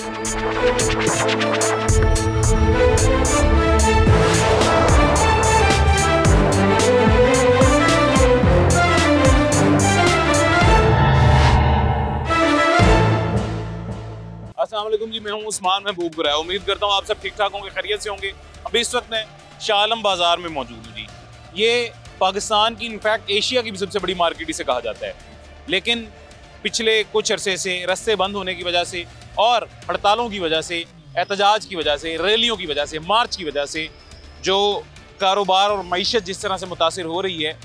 अस्सलाम वालेकुम जी, मैं हूं उस्मान महबूब गुरैया। उम्मीद करता हूं आप सब ठीक ठाक होंगे, खैरियत से होंगे। अभी इस वक्त मैं शाह आलम बाज़ार में मौजूद हूँ जी। ये पाकिस्तान की, इनफैक्ट एशिया की भी सबसे बड़ी मार्केट इसे कहा जाता है। लेकिन पिछले कुछ अरसे से रास्ते बंद होने की वजह से और हड़तालों की वजह से, एहतजाज की वजह से, रैलियों की वजह से, मार्च की वजह से जो कारोबार और मईशत जिस तरह से मुतासिर हो रही है,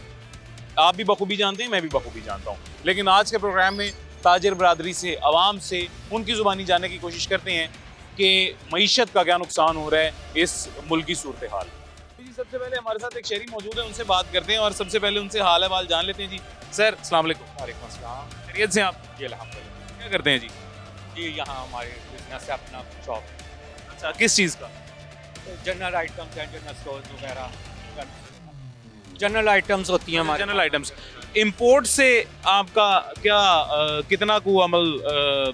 आप भी बखूबी जानते हैं, मैं भी बखूबी जानता हूँ। लेकिन आज के प्रोग्राम में ताजिर बरादरी से, आवाम से, उनकी ज़ुबानी जानने की कोशिश करते हैं कि मईशत का क्या नुकसान हो रहा है इस मुल्क की सूरत हाल। जी, सबसे पहले हमारे साथ एक शहरी मौजूद है, उनसे बात करते हैं और सबसे पहले उनसे हाल अहवाल जान लेते हैं। जी सर, अस्सलाम वालेकुम। वालेकुम अस्सलाम। खैरियत से आप? जी अल्हम्दुलिल्लाह। क्या करते हैं जी? जी यहाँ हमारे बिजनेस है अपना शॉप। अच्छा, किस चीज़ का? जनरल आइटम्स हैं, जनरल स्टोर्स वगैरह, जनरल आइटम्स होती हैं हमारे। General items. इंपोर्ट से आपका क्या कितना को अमल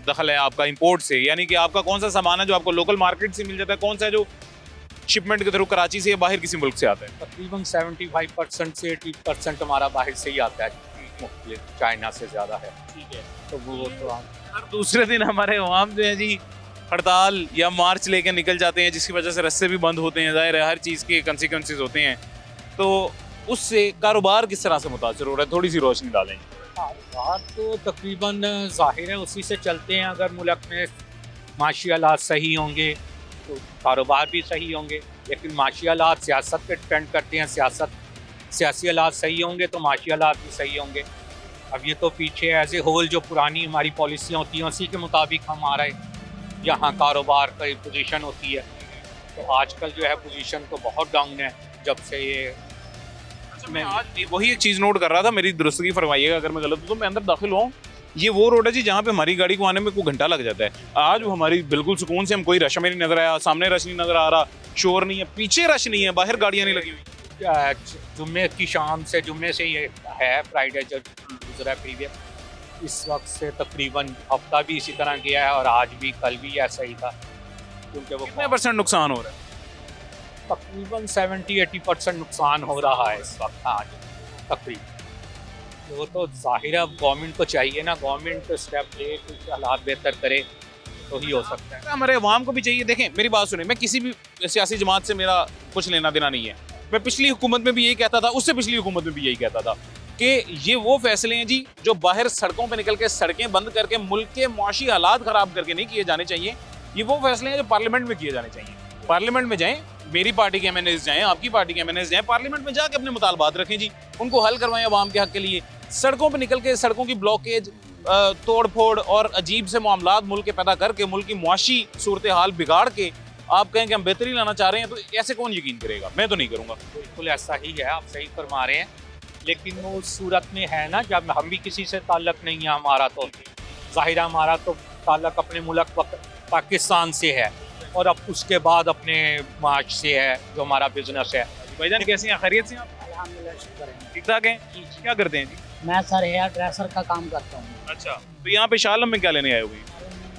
दखल है आपका इंपोर्ट से? यानी कि आपका कौन सा सामान है जो आपको लोकल मार्केट से मिल जाता है, कौन सा है जो शिपमेंट के थ्रू कराची से या बाहर किसी मुल्क से आता है? तकरीबन 75% से 80% हमारा बाहर से ही आता है, मुख्तलिफ चाइना से ज़्यादा है। ठीक है। तो वो तो हर दूसरे दिन हमारे अवाम जो है जी हड़ताल या मार्च लेके निकल जाते हैं, जिसकी वजह से रास्ते भी बंद होते हैं। ज़ाहिर है हर चीज़ के कंसिक्वेंसेस होते हैं, तो उससे कारोबार किस तरह से मुतासर हो रहा है? थोड़ी सी रोशनी डालें। कारोबार तो तकरीबन ज़ाहिर है उसी से चलते हैं। अगर मुल्क में माशी हालात सही होंगे तो कारोबार भी सही होंगे, लेकिन माशी हालात सियासत पे डिपेंड करते हैं। सियासी हालात सही होंगे तो माशी हालात भी सही होंगे। अब ये तो पीछे एज ए होल जो पुरानी हमारी पॉलिसियाँ होती हैं उसी के मुताबिक हमारा यहाँ कारोबार की पोजीशन होती है। तो आजकल जो है पोजीशन तो बहुत डाउन है जब से ये। मैं आज वही एक चीज़ नोट कर रहा था, मेरी दुरुस्तगी फरमाइएगा अगर मैं गलत हूँ तो। मैं अंदर दाखिल हुआ हूँ, ये वो रोड है जी जहाँ पे हमारी गाड़ी को आने में कोई घंटा लग जाता है। आज वो हमारी बिल्कुल सुकून से, हम कोई रश में नहीं नजर आया, सामने रश नहीं नजर आ रहा, शोर नहीं है, पीछे रश नहीं है, बाहर गाड़ियाँ नहीं लगी हुई। जुम्मे की शाम से, जुम्मे से ये है, फ्राइडे जो गुजरा प्रीवियस, इस वक्त से तकरीबन हफ्ता भी इसी तरह गया है और आज भी कल भी ऐसा ही था। क्योंकि वो कितने % नुकसान हो रहा है? तकरीबन 70-80% नुकसान हो रहा है इस वक्त आज तकरीबन। वो तो जाहिर है गवर्नमेंट को चाहिए ना, गवर्नमेंट स्टेप ले, कुछ हालात बेहतर करे तो ही हो सकता है। हमारे अवाम को भी चाहिए। देखें मेरी बात सुने, मैं किसी भी सियासी जमात से मेरा कुछ लेना देना नहीं है। मैं पिछली हुकूमत में भी यही कहता था, उससे पिछली हुकूमत में भी यही कहता था कि ये वो फैसले हैं जी जो बाहर सड़कों पर निकल के सड़कें बंद करके मुल्क के मुआशी हालात खराब करके नहीं किए जाने चाहिए। ये वो फैसले हैं जो पार्लियामेंट में किए जाने चाहिए। पार्लियामेंट में जाएं, मेरी पार्टी के MNAs जाएं, आपकी पार्टी के MNAs जाएं, पार्लियामेंट में जाके अपने मुतालबात रखें जी, उनको हल करवाएं अवाम के हक के लिए। सड़कों पे निकल के सड़कों की ब्लॉकेज, तोड़ फोड़ और अजीब से मामलात मुल्क के पैदा करके मुल्क की मुआशी सूरत हाल बिगाड़ के आप कहें कि हम बेहतरी लाना चाह रहे हैं, तो ऐसे कौन यकीन करेगा? मैं तो नहीं करूँगा। बिल्कुल ऐसा ही है, आप सही फरमा रहे हैं। लेकिन वो सूरत में है ना, जब हम भी किसी से ताल्लुक़ नहीं है हमारा, तो ज़ाहिर हमारा तो ताल्लुक़ अपने मुल्क पाकिस्तान से है और अब उसके बाद अपने मार्च से है जो हमारा बिजनेस है। भाईजान कैसे हैं? खैरियत से आप? अल्हम्दुलिल्लाह, शुक्र है। ठीक ठाक हैं? क्या करते हैं जी? मैं सर हेयर ड्रेसर का काम करता हूँ। अच्छा, तो यहाँ पे शाह आलम में क्या लेने आए हो गई?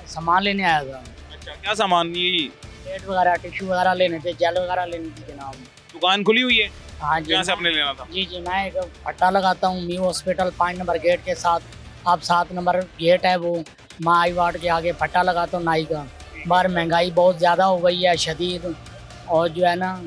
सामान लेने आया था। अच्छा, क्या सामान? ये प्लेट वगैरह, टिश्यू वगैरह लेने थे, जेल वगैरह लेनी थी जनाब। दुकान खुली हुई है? हाँ जी। यहाँ से आपने लेना था? जी, मैं एक पट्टा लगाता हूँ मी हॉस्पिटल 5 नंबर गेट के साथ। आप 7 नंबर गेट है वो माई वार्ड के आगे पट्टा लगाता हूँ नाई का। बाहर महंगाई बहुत ज़्यादा हो गई है शदीद, और जो है ना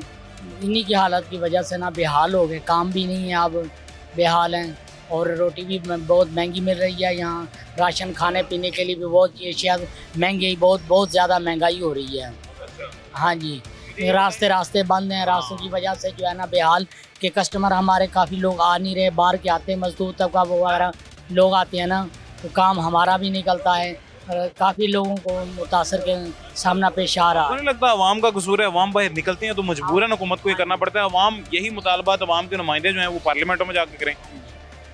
इन्हीं की हालत की वजह से ना बेहाल हो गए, काम भी नहीं है, अब बेहाल हैं। और रोटी भी बहुत महंगी मिल रही है यहाँ, राशन खाने पीने के लिए भी बहुत अशिया महंगी, बहुत ज़्यादा महंगाई हो रही है। हाँ जी, रास्ते बंद हैं, रास्तों की वजह से जो है ना बेहाल के कस्टमर हमारे काफ़ी लोग आ नहीं रहे, बाहर के आते हैं, मजदूर तबका वगैरह लोग आते हैं ना, तो काम हमारा भी निकलता है। काफ़ी लोगों को मुतासर के सामना पेश आ रहा है। नहीं लगता अवाम का कसूर है? अवाम बाहर निकलते हैं तो मजबूरन हुकूमत को ये करना पड़ता है। अवाम यही मुतालबात अवाम के नुमाइंदे जो हैं वो पार्लियामेंटों में जाकर करें।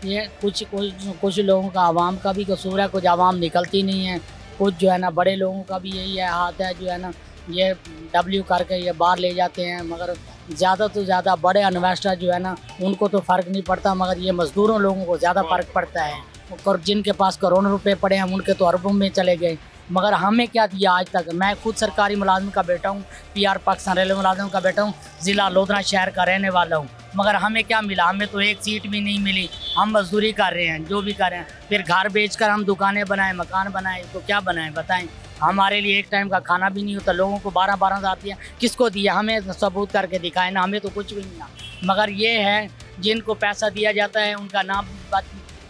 ये कुछ लोगों का अवाम का भी कसूर है, कुछ अवाम निकलती नहीं है, कुछ जो है ना बड़े लोगों का भी यही है हाथ है, जो है ना ये W करके ये बाहर ले जाते हैं। मगर ज़्यादा तो ज़्यादा बड़े इन्वेस्टर जो है ना उनको तो फ़र्क नहीं पड़ता, मगर ये मज़दूरों लोगों को ज़्यादा फ़र्क पड़ता है। और जिनके पास करोड़ों रुपए पड़े हैं उनके तो अरबों में चले गए, मगर हमें क्या दिया आज तक। मैं खुद सरकारी मुलाजिम का बेटा हूँ, PR पाकिस्तान रेलवे मुलाजिम का बेटा हूँ, ज़िला लोधरा शहर का रहने वाला हूँ, मगर हमें क्या मिला? हमें तो एक सीट भी नहीं मिली। हम मजदूरी कर रहे हैं, जो भी कर रहे हैं, फिर घर बेचकर हम दुकानें बनाएं, मकान बनाएं, तो क्या बनाएं बताएं? हमारे लिए एक टाइम का खाना भी नहीं होता। लोगों को 12-12 हज़ार दिया, किसको दिया? हमें सबूत करके दिखाए ना, हमें तो कुछ भी नहीं मिला। मगर ये है जिनको पैसा दिया जाता है उनका नाम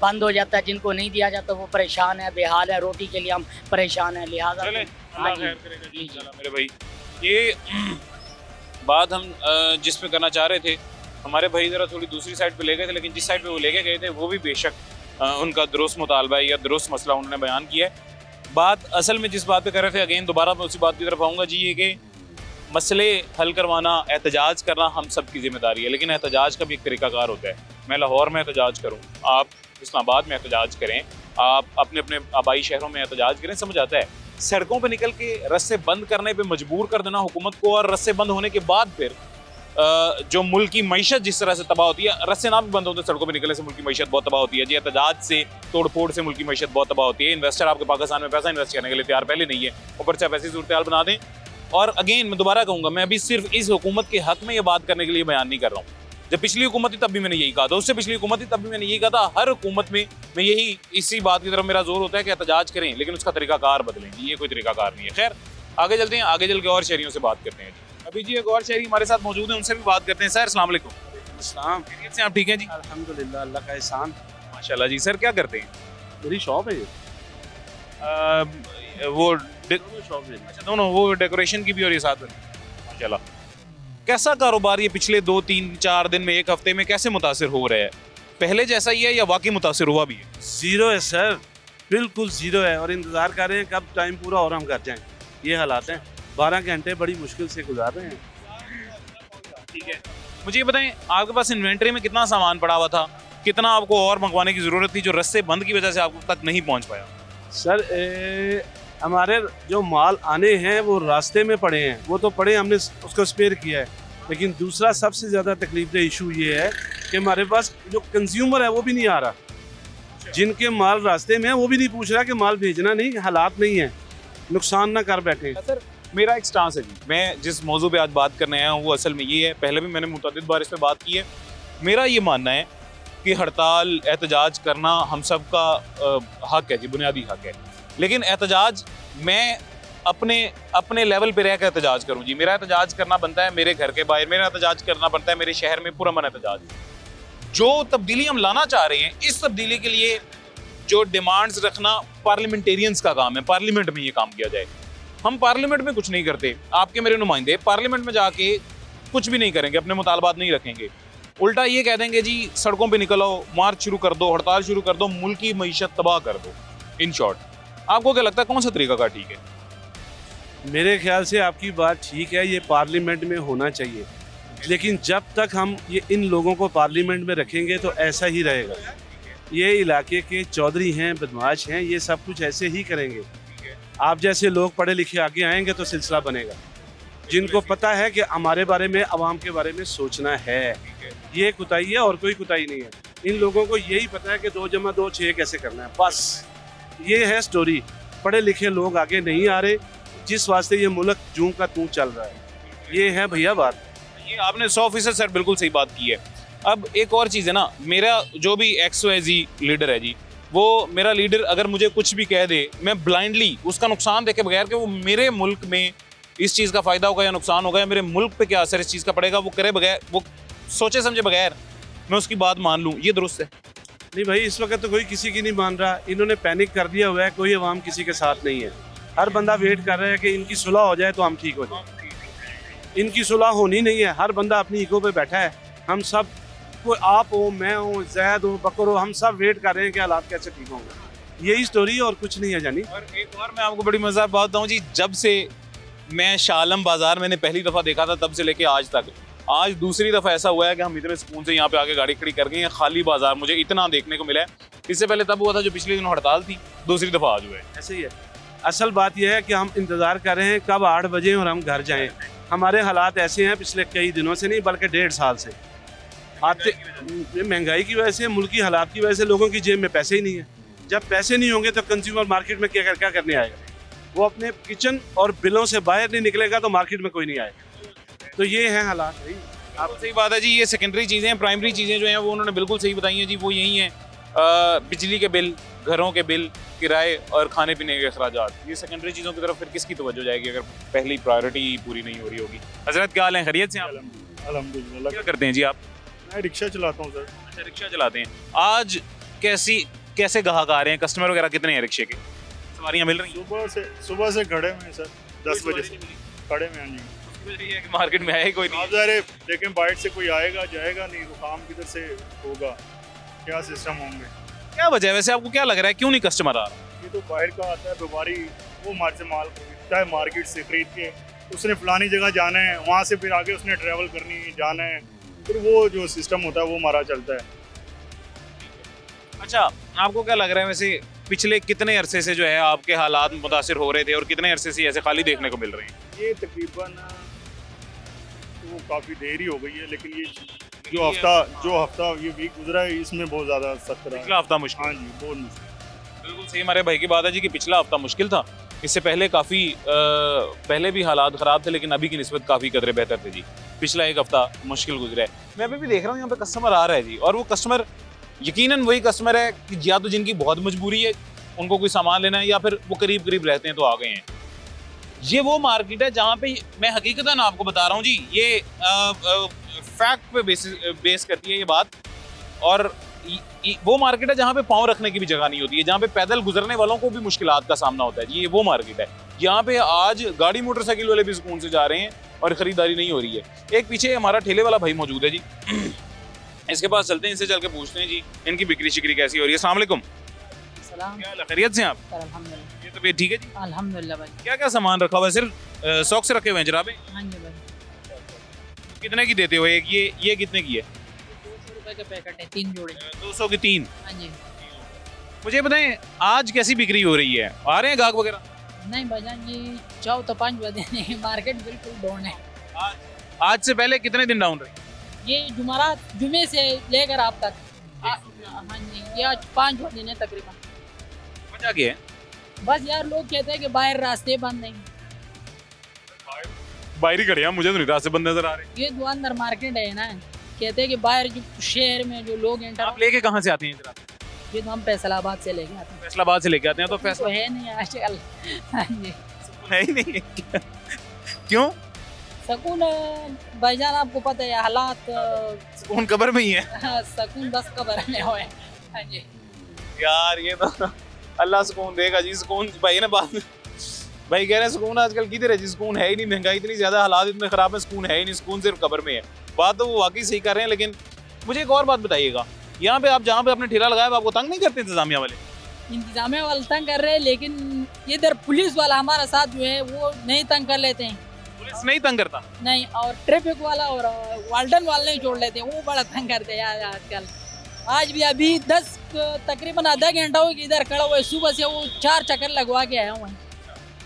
बंद हो जाता है, जिनको नहीं दिया जाता वो परेशान है, बेहाल है, रोटी के लिए हम परेशान हैं। लिहाजा मेरे भाई ये बात हम जिस पे करना चाह रहे थे, हमारे भाई ज़रा थोड़ी दूसरी साइड पे ले गए थे, लेकिन जिस साइड पे वो लेके गए थे वो भी बेशक उनका दुरुस्त मुतालबा है या दुरुस्त मसला उन्होंने बयान किया है। बात असल में जिस बात पे कर रहे थे, अगेन दोबारा मैं उसी बात की तरफ आऊँगा जी, ये कि मसले हल करवाना, एहतजाज करना हम सब की जिम्मेदारी है, लेकिन एहतजाज का भी एक तरीकाकार होता है। मैं लाहौर में एहतजाज करूँ, आप इस्लामाबाद में एहतजाज करें, आप अपने अपने आबाई शहरों में एहतजाज करें, समझ आता है। सड़कों पे निकल के रस्ते बंद करने पे मजबूर कर देना हुकूमत को, और रस्ते बंद होने के बाद फिर जो मुल्क की मईशत जिस तरह से तबाह होती है, रस्ते ना भी बंद होते सड़कों पे निकलने से मुल्क की मईशत बहुत तबाह होती है जी। एहतजाज से, तोड़ फोड़ से मुल्क की मईशत बहुत तबाह होती है। इन्वेस्टर आपके पाकिस्तान में पैसा इन्वेस्ट करने के लिए तैयार पहले नहीं है, ऊपर से आप ऐसी सूरत हाल बना दें। और अगेन मैं दोबारा कहूँगा, मैं अभी सिर्फ इस हुकूमत के हक में ये बात करने के लिए बयान नहीं कर रहा हूँ। जब पिछली हुकूमत थी तब भी मैंने यही कहा था, उससे पिछली हुकूमत थी तब भी मैंने यही कहा था। हर हुकूमत में मैं यही इसी बात की तरफ मेरा जोर होता है कि एहतजाज करें, लेकिन उसका तरीकाकार बदलें। ये कोई तरीकाकार नहीं है। खैर आगे चलते हैं, आगे चल के और शहरियों से बात करते हैं। अभी जी एक और शहरी हमारे साथ मौजूद हैं, उनसे भी बात करते हैं। सर अस्सलाम वालेकुम। अस्सलाम। खैरियत से आप ठीक हैं जी? अल्हम्दुलिल्लाह, अल्लाह का एहसान। माशाल्लाह जी। सर क्या करते हैं? मेरी शॉप है ये। वो शॉप है। अच्छा, दोनों, वो डेकोरेशन की भी और ये साथ में। माशाल्लाह। कैसा कारोबार ये पिछले 2-3-4 दिन में, एक हफ्ते में कैसे मुतासिर हो रहा है? पहले जैसा ही है या वाकई मुतासिर हुआ भी है? जीरो है सर, बिल्कुल जीरो है, और इंतज़ार कर रहे हैं कब टाइम पूरा और हम घर जाएं। ये हालात हैं, 12 घंटे बड़ी मुश्किल से गुजार रहे हैं। ठीक है, मुझे ये बताएं, आपके पास इन्वेंट्री में कितना सामान पड़ा हुआ था? कितना आपको और मंगवाने की ज़रूरत थी जो रस्ते बंद की वजह से आप तक नहीं पहुँच पाया? सर हमारे जो माल आने हैं वो रास्ते में पड़े हैं, वो तो पड़े, हमने उसको स्पेयर किया है। लेकिन दूसरा सबसे ज़्यादा तकलीफ इशू ये है कि हमारे पास जो कंज्यूमर है वो भी नहीं आ रहा। जिनके माल रास्ते में है वो भी नहीं पूछ रहा कि माल भेजना नहीं, हालात नहीं है, नुकसान ना कर बैठे। सर मेरा एक स्टांस है जी, मैं जिस मौजू पे आज बात करने आया हूँ वो असल में ये है, पहले भी मैंने मुतअद्दिद बार इस पे बात की है। मेरा ये मानना है कि हड़ताल, एहतजाज करना हम सब का हक है जी, बुनियादी हक है। लेकिन एहतजाज मैं अपने लेवल पे रह कर एहतजाज करूँ जी। मेरा एहतजाज करना बनता है मेरे घर के बाहर, मेरा एहतजाज करना बनता है मेरे शहर में, पुरअमन एहतजाज। जो तब्दीली हम लाना चाह रहे हैं, इस तब्दीली के लिए जो डिमांड्स रखना पार्लियामेंटेरियंस का काम है, पार्लियामेंट में ये काम किया जाए। हम पार्लियामेंट में कुछ नहीं करते, आपके मेरे नुमाइंदे पार्लियामेंट में जाके कुछ भी नहीं करेंगे, अपने मुतालबात नहीं रखेंगे। उल्टा ये कह देंगे जी सड़कों पे निकलो, मार्च शुरू कर दो, हड़ताल शुरू कर दो, मुल्क की मईशत तबाह कर दो। इन शॉर्ट, आपको क्या लगता है कौन सा तरीका का ठीक है? मेरे ख्याल से आपकी बात ठीक है, ये पार्लियामेंट में होना चाहिए, लेकिन जब तक हम ये इन लोगों को पार्लियामेंट में रखेंगे तो ऐसा ही रहेगा। ये इलाके के चौधरी हैं, बदमाश हैं, ये सब कुछ ऐसे ही करेंगे। आप जैसे लोग पढ़े लिखे आगे आएंगे तो सिलसिला बनेगा, जिनको पता है कि हमारे बारे में, आवाम के बारे में सोचना है। ये कुताही है और कोई कुताही नहीं है। इन लोगों को यही पता है कि 2 + 2 6 कैसे करना है, बस ये है स्टोरी। पढ़े लिखे लोग आगे नहीं आ रहे, जिस वास्ते ये मुल्क जूं का तूं चल रहा है। ये है भैया बात। ये आपने 100% सर बिल्कुल सही बात की है। अब एक और चीज़ है ना, मेरा जो भी XYZ लीडर है जी, वो मेरा लीडर अगर मुझे कुछ भी कह दे, मैं ब्लाइंडली उसका नुकसान देखे बगैर कि वो मेरे मुल्क में इस चीज़ का फ़ायदा होगा या नुकसान होगा, या मेरे मुल्क पे क्या असर इस चीज़ का पड़ेगा, वो करे बगैर, वो सोचे समझे बगैर मैं उसकी बात मान लूँ, ये दुरुस्त है? नहीं भाई, इस वक्त तो कोई किसी की नहीं मान रहा। इन्होंने पैनिक कर दिया हुआ है, कोई अवाम किसी के साथ नहीं है। हर बंदा वेट कर रहा है कि इनकी सुलह हो जाए तो हम ठीक हो जाए। इनकी सुलह होनी नहीं है, हर बंदा अपनी ईगो पे बैठा है। हम सब, कोई आप हो, मैं हूँ, जैद हो, बकर हो, हम सब वेट कर रहे हैं कि हालात कैसे ठीक होंगे। यही स्टोरी और कुछ नहीं है जानी। और एक और मैं आपको बड़ी मज़ेदार बात बताऊँ जी, जब से मैं शाह आलम बाज़ार मैंने पहली दफ़ा देखा था तब से लेके आज तक, आज दूसरी दफ़ा ऐसा हुआ है कि हम इतने सुकून से यहाँ पे आके गाड़ी खड़ी कर गए हैं। खाली बाजार मुझे इतना देखने को मिला है। इससे पहले तब हुआ था जो पिछले दिनों हड़ताल थी, दूसरी दफ़ा आज हुआ है। ऐसे ही है। असल बात यह है कि हम इंतज़ार कर रहे हैं कब 8 बजे और हम घर जाएं। हमारे हालात ऐसे हैं पिछले कई दिनों से नहीं बल्कि 1.5 साल से। आते महंगाई की वजह से, मुल्क की हालात की वजह से लोगों की जेब में पैसे ही नहीं है। जब पैसे नहीं होंगे तो कंज्यूमर मार्केट में क्या करने आएगा? वो अपने किचन और बिलों से बाहर नहीं निकलेगा तो मार्केट में कोई नहीं आएगा। तो ये है हालात भाई। आप सही बात है जी, ये सेकेंडरी चीज़ें हैं, प्राइमरी चीज़ें जो हैं वो उन्होंने बिल्कुल सही बताई हैं जी। वो यही हैं, बिजली के बिल, घरों के बिल, किराए और खाने पीने के अखराजात। ये सेकेंडरी चीज़ों की तरफ फिर किसकी तवज्जो जाएगी अगर पहली प्रायोरिटी पूरी नहीं हो रही होगी। हजरत क्या हाल है, खैरियत से आप? अल्हम्दुलिल्लाह। क्या करते हैं जी आप? मैं रिक्शा चलाता हूँ सर। अच्छा, रिक्शा चलाते हैं। आज कैसे ग्राहक आ रहे हैं, कस्टमर वगैरह कितने हैं रिक्शे के? सवारियाँ मिल रही हैं? सुबह से खड़े हुए हैं सर, 10 बजे से खड़े में। हाँ जी, कि मार्केट में है कोई नहीं। आप ज़ाहिर लेकिन बाइट से कोई आएगा जाएगा नहीं, तो काम किधर से होगा, क्या सिस्टम होंगे? क्या वजह है वैसे, आपको क्या लग रहा है क्यों नहीं कस्टमर आ रहा? ये तो बाहर का आता है व्यापारी, वो हमारे से माल खरीदता है मार्केट से खरीद के, उसने फलानी जगह जाना है, वहाँ से फिर आगे उसने ट्रैवल करनी है, जाना है, फिर वो जो सिस्टम होता है वो हमारा चलता है। अच्छा, आपको क्या लग रहा है वैसे पिछले कितने अरसे से जो है आपके हालात मुतासिर हो रहे थे और कितने अरसे से ऐसे खाली देखने को मिल रहे हैं? ये तकरीबन तो काफ़ी देर ही हो गई है, लेकिन ये जो हफ्ता ये वीक गुजरा है इसमें बहुत ज़्यादा सख्त रहा है। पिछला हफ्ता मुश्किल? हाँ जी, बहुत मुश्किल। बिल्कुल सही हमारे भाई की बात है जी कि पिछला हफ्ता मुश्किल था। इससे पहले काफ़ी पहले भी हालात ख़राब थे, लेकिन अभी की निस्बत काफ़ी कदरे बेहतर थे जी। पिछला एक हफ्ता मुश्किल गुजरा है। मैं अभी भी देख रहा हूँ यहाँ पे कस्टमर आ रहा है जी, और वो कस्टमर यकीनन वही कस्टमर है कि या तो जिनकी बहुत मजबूरी है, उनको कोई सामान लेना है, या फिर वो करीब करीब रहते हैं तो आ गए हैं। ये वो मार्केट है जहाँ पे मैं हकीकतन आपको बता रहा हूँ जी, ये फैक्ट पे बेस करती है ये बात। और वो मार्केट है जहाँ पे पाँव रखने की भी जगह नहीं होती है, जहाँ पे पैदल गुजरने वालों को भी मुश्किलात का सामना होता है जी। ये वो मार्केट है यहाँ पे आज गाड़ी मोटरसाइकिल वाले भी सुकून से जा रहे हैं और ख़रीदारी नहीं हो रही है। एक पीछे हमारा ठेले वाला भाई मौजूद है जी, इसके पास चलते हैं, इनसे चल के पूछते हैं जी इनकी बिक्री शिक्री कैसी हो रही है। अस्सलाम वालेकुम। क्या हाल है, खैरियत से आप? अल्हम्दुलिल्लाह। ये तबीयत ठीक है जी? अल्हम्दुलिल्लाह भाई। क्या क्या सामान रखा हुआ है? सिर्फ शौक से रखे हुए हैं जनाबे? हाँ जी भाई। कितने की देते हो एक? ये कितने की है? 200 रुपए के पैकेट है, 3 जोड़े। 200 की 3। हाँ जी। मुझे बताएं आज कैसी बिक्री हो रही है, आ रहे हैं गाहक वगैरह? नहीं भाईजान जी, जाओ तो 5 बजे नहीं, मार्केट बिल्कुल डाउन है। आज से पहले कितने दिन डाउन रही? ये जुमे से लेकर आप तक। हाँ जी, ये आज 5 बजे ने तकरीबन। वजह क्या है? बस यार लोग कहते हैं कि बाहर रास्ते बंद नहीं। बाहर ही खड़े हैं, मुझे तो नहीं रास्ते बंद नजर आ रहे। ये दुकानदार मार्केट है ना, कहते हैं कि बाहर जो शहर में जो लोग एंटर। आप लेके कहाँ से आते हैं? ये तो हम फैसलाबाद से लेके आते हैं। फैसलाबाद से लेके आते हैं? तो तो फैसला है नहीं आजकल। हाँ जी, है ही नहीं। क्यों? सकून भाईजान आपको पता है हालात। सुकून कब्र में ही है। सकून बस कब्र में हो है। हाँ जी यार ये तो अल्लाह सुकून देगा जी। सुकून भाई ने बात भाई कह रहे हैं सुकून आजकल किधर है जी? सुकून है ही नहीं, महंगाई इतनी ज्यादा, हालात इतने खराब है, सुकून है ही नहीं। सुकून सिर्फ कब्र में है। बात तो वो वाकई सही कर रहे हैं, लेकिन मुझे एक और बात बताइएगा, यहाँ पे आप जहाँ पे अपने ठेला लगाया आपको तंग नहीं करते इंतजामिया वाले? इंतजामिया वाले तंग कर रहे हैं, लेकिन इधर पुलिस वाला हमारा साथ जो है वो नहीं तंग कर लेते हैं। पुलिस नहीं तंग करता? नहीं, और ट्रैफिक वाला और वाल्डन वाले नहीं छोड़ लेते हैं, वो बड़ा तंग करते हैं यार आजकल। आज भी अभी 10 तकरीबन आधा घंटा हो इधर खड़ा हुआ है, सुबह से वो 4 चक्कर लगवा के आया हुआ है।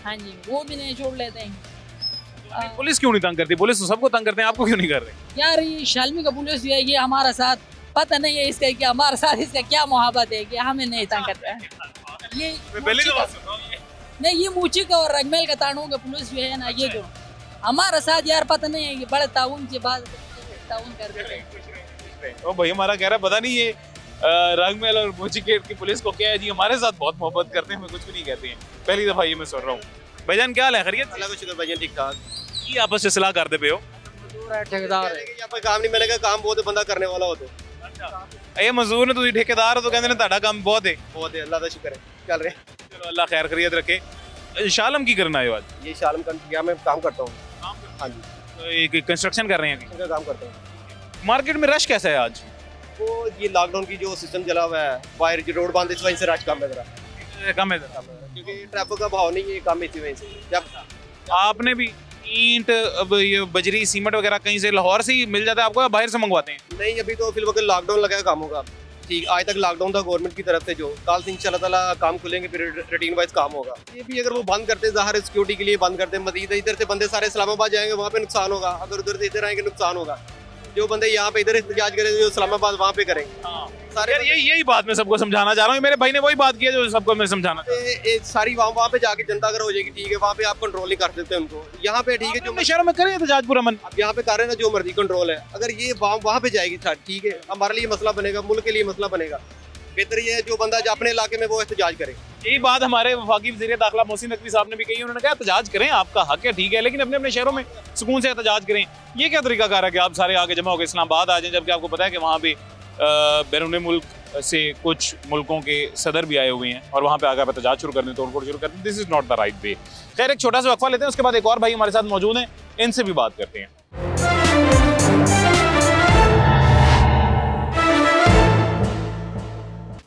हाँ जी, वो भी नहीं छोड़ लेते हैं। पुलिस क्यों नहीं तंग करती? पुलिस तो सबको तंग करते हैं, आपको क्यों नहीं कर रहे? यार ये शालमी का पुलिस जो है ये हमारा साथ, पता नहीं है इसका क्या, हमारे साथ इसका क्या मोहब्बत है कि हमें नहीं तंग करता है। ये पहले तो बात सुनो, नहीं, ये मूची का और रगमेल का तानों का पुलिस जो है ना, ये जो हमारा साथ यार पता नहीं है कि बड़े ताउन के बाद ताउन कर देते हैं। ओ भाई हमारा कह रहा है पता नहीं ये रंगमेल और मोचिकेट की पुलिस को क्या है जी, हमारे साथ बहुत मोहब्बत करते हैं, हमें कुछ भी नहीं कहते हैं। पहली दफा ये मैं सुन रहा हूँ। भाईजान क्या हाल है, खैरियत? अल्लाह का शुक्र भाईजान, ठीक ठाक। ये आपस में सलाह करते पे हो? ठेकेदार यहाँ पर काम नहीं मिलेगा, काम बहुत बंदा करने वाला हो तो ये मजदूर ने तुझे ठेकेदार हो तो कहते हैं ਤੁਹਾਡਾ काम बहुत है। बहुत है, अल्लाह का शुक्र है, चल रहे। चलो अल्लाह खैर खैरियत रखे। शालम की करना है आज? ये शालम का मैं काम करता हूँ। हाँ जी, तो एक कंस्ट्रक्शन कर रहे हैं? इनका काम करता हूँ। मार्केट में रश कैसा है आज? वो ये लॉकडाउन की जो सिस्टम चला हुआ है, बाहर जो रोड बंद, इस वजह से रश कम है जरा, कम है क्योंकि ट्रैफिक का भाव नहीं है, कम इसी वजह से। जब आपने भी ईंट अब ये बजरी सीमेंट वगैरह कहीं से लाहौर से ही मिल जाता है आपको या बाहर से मंगवाते हैं? नहीं, अभी तो फिलहाल लॉकडाउन लगा काम होगा। ठीक, आज तक लॉकडाउन था गवर्नमेंट की तरफ से, जो कल से इंशाल्लाह ताला काम खुलेंगे, फिर रूटीन वाइज काम होगा। ये भी अगर वो बंद करते, ज़ाहिर सिक्योरिटी के लिए बंद करते, मजीद इधर से बंदे सारे इस्लामाबाद जाएंगे, वहाँ पे नुकसान होगा। अगर उधर से इधर आएंगे नुकसान होगा। जो बंदे यहाँ पे इधर एहतजाज करेंगे, जो इस्लामाबाद वहाँ पे करेंगे। सारे यार यही बात मैं सबको समझाना चाह रहा हूँ। मेरे भाई ने वही बात की है जो सबको मैं समझाना चाह रहा हूँ। सारी वहाँ पे जाके जनता अगर हो जाएगी ठीक है, वहाँ पे आप कंट्रोल नहीं कर सकते उनको। यहाँ पे ठीक है जो शहरों में करें एहतजाज पुरअमन, अब यहाँ पे कर रहे हैं ना जो मर्जी कंट्रोल है, अगर ये वहाँ पे जाएगी ठीक है, हमारे लिए मसला बनेगा, मुल्क के लिए मसला बनेगा। बेहतर ये है जो बंदा अपने इलाके में वो एहतजाज करे। यही बात हमारे वफाकी वज़ीर दाखिला मोहसिन नकवी साहब ने भी कही। उन्होंने कहा एहतजाज करें, आपका हक है, ठीक है, लेकिन अपने अपने शहरों में सुकून से एहतजाज करें। ये क्या तरीकाकार है कि आप सारे आगे जमा होकर इस्लामाबाद आ जाएं, जबकि आपको पता है कि वहाँ पे बैरून मुल्क से कुछ मुल्कों के सदर भी आए हुए हैं और वहाँ पे आकर एहतजाज शुरू कर दें, तोड़फोड़ शुरू कर दें। This is not the right way. खैर, एक छोटा सा वक्फा लेते हैं, उसके बाद एक और भाई हमारे साथ मौजूद हैं, इनसे भी बात करते हैं।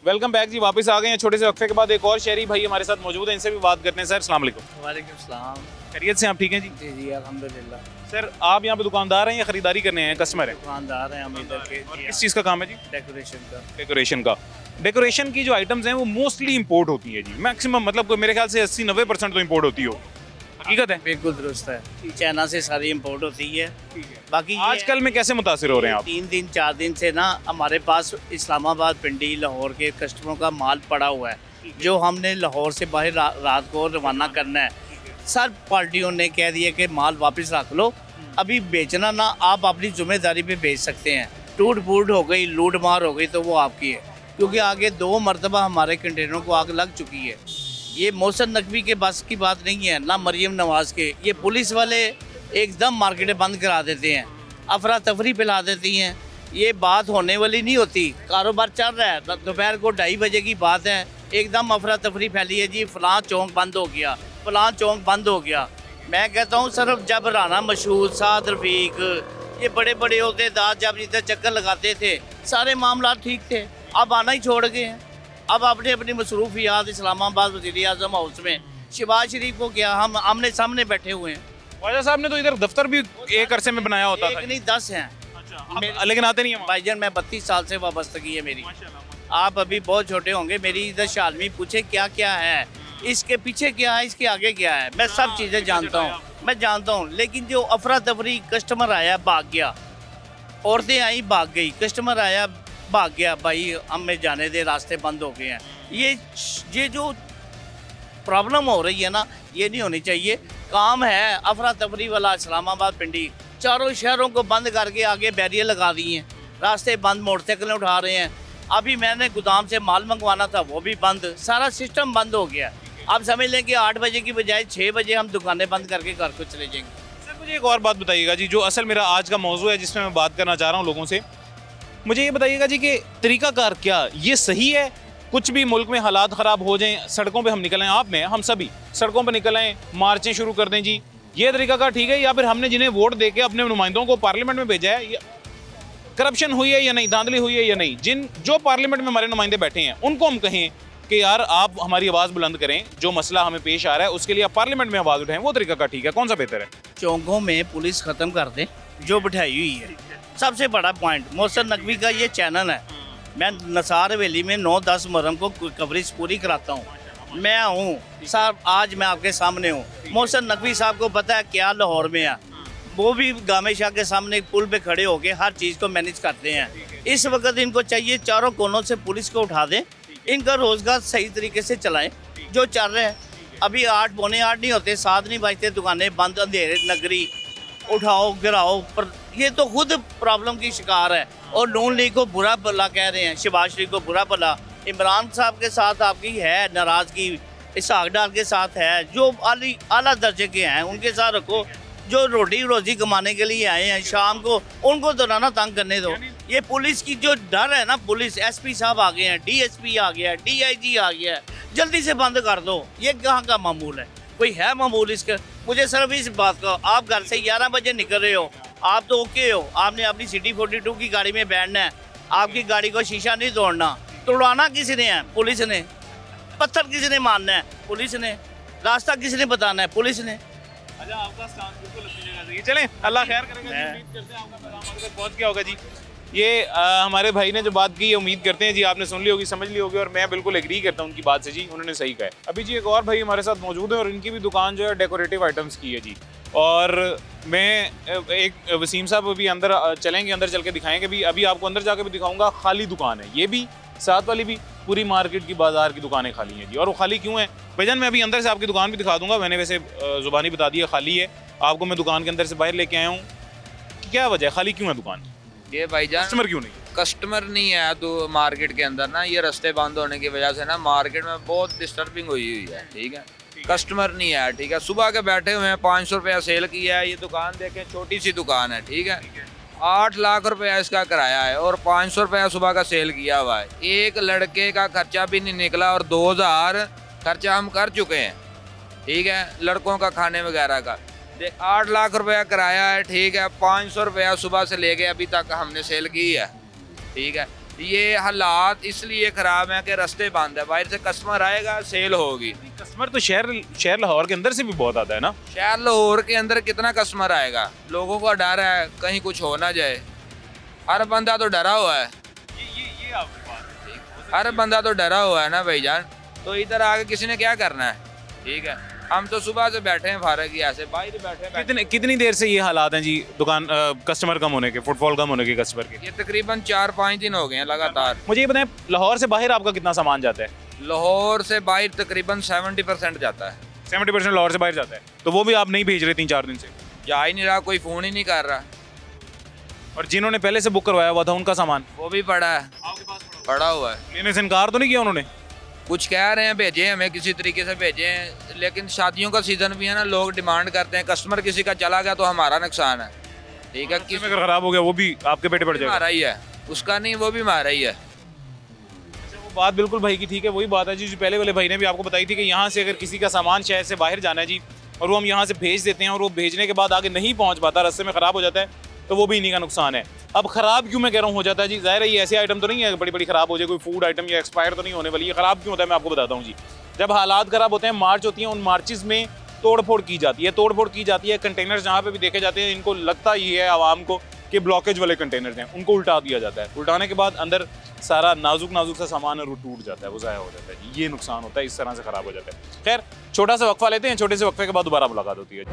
वेलकम बैक जी, वापस आ गए हैं छोटे से वक्फे के बाद। एक और शहरी भाई हमारे साथ मौजूद हैं, इनसे भी बात करते हैं। सर अस्सलाम वालेकुम। वालेकुम सलाम। खैरियत से आप ठीक हैं जी? जी जी अल्हम्दुलिल्लाह। सर आप यहाँ पे दुकानदार हैं या खरीदारी करने हैं, कस्टमर हैं? दुकानदार हैं हम इधर के। किस चीज़ का काम है जी? डेकोरेशन का। डेकोरेशन का। डेकोरेशन की जो आइटम्स हैं वो मोस्टली इंपोर्ट होती है जी, मैक्सिमम, मतलब मेरे ख्याल से 80-90% तो इंपोर्ट होती हो। हकीकत है? बिल्कुल दुरुस्त है। चाइना से सारी इंपोर्ट होती है। बाकी आजकल में कैसे मुतासिर हो रहे हैं आप? 3 दिन 4 दिन से ना हमारे पास इस्लामाबाद, पिंडी, लाहौर के कस्टमरों का माल पड़ा हुआ है, जो हमने लाहौर से बाहर रात को रवाना करना है। सब पार्टियों ने कह दिया कि माल वापस रख लो, अभी बेचना ना, आप अपनी जिम्मेदारी पे बेच सकते हैं। टूट फूट हो गई, लूट मार हो गई तो वो आपकी है, क्योंकि आगे 2 मरतबा हमारे कंटेनरों को आग लग चुकी है। ये मोहसिन नकवी के बस की बात नहीं है, ना मरियम नवाज के। ये पुलिस वाले एकदम मार्केटें बंद करा देते हैं, अफरा तफरी फैला देती हैं। ये बात होने वाली नहीं होती। कारोबार चल रहा है, दोपहर को 2:30 बजे की बात है, एकदम अफरा तफरी फैली है जी, फलां चौक बंद हो गया, फलां चौक बंद हो गया। मैं कहता हूँ सिर्फ जब राना मशहूर, साद रफीक, ये बड़े बड़े अहदेदार जब इधर चक्कर लगाते थे, सारे मामला ठीक थे। अब आना ही छोड़ गए हैं। अब अपने अपनी मसरूफियात इस्लामाबाद वज़ीर आज़म हाउस में शहबाज शरीफ को क्या, हम आमने सामने बैठे हुए हैं। ख्वाजा साहब ने तो इधर दफ्तर भी एक अरसे में बनाया होता था। एक नहीं 10 हैं। अच्छा, लेकिन आते नहीं हैं भाईजान, मैं 32 साल से वाबस्तगी है मेरी। आप अभी बहुत छोटे होंगे। मेरी इधर शालमी पूछे क्या क्या है, इसके पीछे क्या है, इसके आगे क्या है, मैं सब चीज़ें जानता हूँ, मैं जानता हूँ। लेकिन जो अफरा तफरी, कस्टमर आया भाग गया, औरतें आई भाग गई, कस्टमर आया भाग गया, भाई हमें जाने दे, रास्ते बंद हो गए हैं। ये जो प्रॉब्लम हो रही है ना, ये नहीं होनी चाहिए। काम है अफरा तफरी वाला, इस्लामाबाद, पिंडी, चारों शहरों को बंद करके आगे बैरियर लगा दिए हैं, रास्ते बंद, मोटरसाइकिलें उठा रहे हैं। अभी मैंने गोदाम से माल मंगवाना था, वो भी बंद, सारा सिस्टम बंद हो गया। आप समझ लें कि 8 बजे की बजाय 6 बजे हम दुकानें बंद करके घर को चले जाएंगे। सर मुझे एक और बात बताइएगा जी, जो असल मेरा आज का मौजू है जिसमें मैं बात करना चाह रहा हूँ लोगों से, मुझे ये बताइएगा जी कि तरीकाकार क्या ये सही है? कुछ भी मुल्क में हालात ख़राब हो जाएं, सड़कों पे हम निकल आएँ, आप में हम सभी सड़कों पे निकल आएँ, मार्चें शुरू कर दें जी, ये तरीकाकार ठीक है? या फिर हमने जिन्हें वोट दे के अपने नुमाइंदों को पार्लियामेंट में भेजा है, करप्शन हुई है या नहीं, धांधली हुई है या नहीं, जो पार्लियामेंट में हमारे नुमाइंदे बैठे हैं उनको हम कहें कि यार आप हमारी आवाज़ बुलंद करें, जो मसला हमें पेश आ रहा है उसके लिए आप पार्लियामेंट में आवाज़ उठाएं, वो तरीका का ठीक है? कौन सा बेहतर है? चौकों में पुलिस ख़त्म कर दें जो बिठाई हुई है। सबसे बड़ा पॉइंट मोहसिन नकवी का ये चैनल है। मैं नसार हवेली में 9-10 मुहर्रम को कवरेज पूरी कराता हूँ। मैं हूँ साहब, आज मैं आपके सामने हूँ। मोहसिन नकवी साहब को पता है क्या लाहौर में है, वो भी गामे शाह के सामने पुल पे खड़े होके हर चीज़ को मैनेज करते हैं। इस वक्त इनको चाहिए चारों कोनों से पुलिस को उठा दें, इनका रोज़गार सही तरीके से चलाएं। जो चल रहा है अभी 8 पौने 8 नहीं होते, 7 नहीं बजते, दुकानें बंद, अंधेरे नगरी, उठाओ गिराओ, पर ये तो खुद प्रॉब्लम की शिकार है। और नून लीग को बुरा भला कह रहे हैं, शहबाज शरीफ को बुरा भला। इमरान साहब के साथ आपकी है नाराज़गी, इसहाक डार के साथ है, जो आला दर्जे के हैं उनके साथ रखो। जो रोटी रोजी कमाने के लिए आए हैं शाम को, उनको तो ना तंग करने दो। ये पुलिस की जो डर है ना, पुलिस एसपी साहब आ गए हैं, डीएसपी आ गया है, डीआईजी आ गया है, जल्दी से बंद कर दो। ये कहाँ का मामूल है? कोई है मामूल इसका? मुझे सिर्फ इस बात का, आप घर से 11 बजे निकल रहे हो, आप तो ओके हो, आपने अपनी सिटी 42 की गाड़ी में बैठना है, आपकी गाड़ी को शीशा नहीं तोड़ना। तोड़वाना किसने है? पुलिस ने। पत्थर किसने मारना है? पुलिस ने। रास्ता किसने बताना है? पुलिस ने। अच्छा, आपका स्टांस बिल्कुल अपनी जगह सही है। चलें, अल्लाह खैर करेगा जी, उम्मीद करते हैं आपका पैगाम आप तक पहुंच गया होगा जी। ये हमारे भाई ने जो बात की है, उम्मीद करते हैं जी आपने सुन ली होगी, समझ ली होगी, और मैं बिल्कुल एग्री करता हूं उनकी बात से जी, उन्होंने सही कहा है। अभी जी एक और भाई हमारे साथ मौजूद है और इनकी भी दुकान जो है डेकोरेटिव आइटम्स की है जी। और मैं एक वसीम साहब भी अंदर चलेंगे, अंदर चल के दिखाएंगे भी, अभी आपको अंदर जाके भी दिखाऊंगा, खाली दुकान है ये भी साथ वाली भी पूरी मार्केट की बाजार की दुकानें खाली हैं जी। और वो खाली क्यों है भाईजान? मैं अभी अंदर से आपकी दुकान भी दिखा दूंगा, मैंने वैसे ज़ुबानी बता दिया खाली है, आपको मैं दुकान के अंदर से बाहर लेके आया हूँ। क्या वजह है, खाली क्यों है दुकान? ये भाईजान कस्टमर क्यों नहीं? कस्टमर नहीं है तो मार्केट के अंदर ना, ये रास्ते बंद होने की वजह से ना मार्केट में बहुत डिस्टर्बिंग हुई है। ठीक है, कस्टमर नहीं है। ठीक है, सुबह के बैठे हुए हैं, 500 रुपया सेल किया है। ये दुकान देखें, छोटी सी दुकान है। ठीक है, 8 लाख रुपया इसका किराया है और 500 रुपया सुबह का सेल किया हुआ है। एक लड़के का खर्चा भी नहीं निकला और 2000 खर्चा हम कर चुके हैं। ठीक है, लड़कों का खाने वगैरह का 8 लाख रुपया किराया है। ठीक है, 500 रुपया सुबह से लेके अभी तक हमने सेल की है। ठीक है, ये हालात इसलिए ख़राब है कि रास्ते बंद है, बाहर से कस्टमर आएगा सेल होगी। कस्टमर तो शहर लाहौर के अंदर से भी बहुत आता है ना। शहर लाहौर के अंदर कितना कस्टमर आएगा? लोगों का डर है कहीं कुछ हो ना जाए, हर बंदा तो डरा हुआ है। ये आपकी बात है, हर बंदा तो डरा हुआ है ना भाईजान, तो इधर आके किसी ने क्या करना है। ठीक है, हम तो सुबह से बैठे हैं फारग, ऐसे बाहर बैठे। कितनी देर से ये हालात हैं जी दुकान कस्टमर कम होने के, फुटफॉल कम होने के कस्टमर के? ये तकरीबन 4-5 दिन हो गए हैं लगातार। मुझे ये बताएं, लाहौर से बाहर आपका कितना सामान जाता है? लाहौर से बाहर तकरीबन 70% जाता है। 70% लाहौर से बाहर जाता है, तो वो भी आप नहीं भेज रहे 3-4 दिन से? जा ही नहीं रहा, कोई फ़ोन ही नहीं कर रहा। और जिन्होंने पहले से बुक करवाया हुआ था उनका सामान वो भी पड़ा है, पड़ा हुआ है। लेने से इनकार तो नहीं किया उन्होंने? कुछ कह रहे हैं भेजें, हमें किसी तरीके से भेजें, लेकिन शादियों का सीज़न भी है ना, लोग डिमांड करते हैं। कस्टमर किसी का चला गया तो हमारा नुकसान है। ठीक है, किसी अगर ख़राब हो गया वो भी आपके पेटे पड़ जाएगा। हमारा ही है, उसका नहीं, वो भी हमारा ही है। वो बात बिल्कुल भाई की ठीक है, वही बात है जी जो पहले वाले भाई ने भी आपको बताई थी कि यहाँ से अगर किसी का सामान शहर से बाहर जाना है जी, और वो हम यहाँ से भेज देते हैं और वो भेजने के बाद आगे नहीं पहुँच पाता, रास्ते में ख़राब हो जाता है, तो वो भी इन्हीं का नुकसान है। अब ख़राब क्यों मैं कह रहा हूँ हो जाता है जी? ज़ाहिर है ये ऐसे आइटम तो नहीं है बड़ी बड़ी ख़राब हो जाए, कोई फूड आइटम या एक्सपायर तो नहीं होने वाली है। ख़राब क्यों होता है मैं आपको बताता हूँ जी। जब हालात ख़राब होते हैं, मार्च होती हैं, उन मार्चेस में तोड़ फोड़ की जाती है। तोड़ फोड़ की जाती है, कंटेनर जहाँ पे भी देखे जाते हैं, इनको लगता ही है आवाम को कि ब्लॉकेज वाले कंटेनर्स हैं, उनको उल्टा दिया जाता है। उल्टाने के बाद अंदर सारा नाजुक सा सामान है वो टूट जाता है, वो ज़ाया हो जाता है जी। ये नुकसान होता है, इस तरह से ख़राब हो जाता है। खैर, छोटा सा वक्फा लेते हैं, छोटे से वक्फे के बाद दोबारा मुलाकात होती है।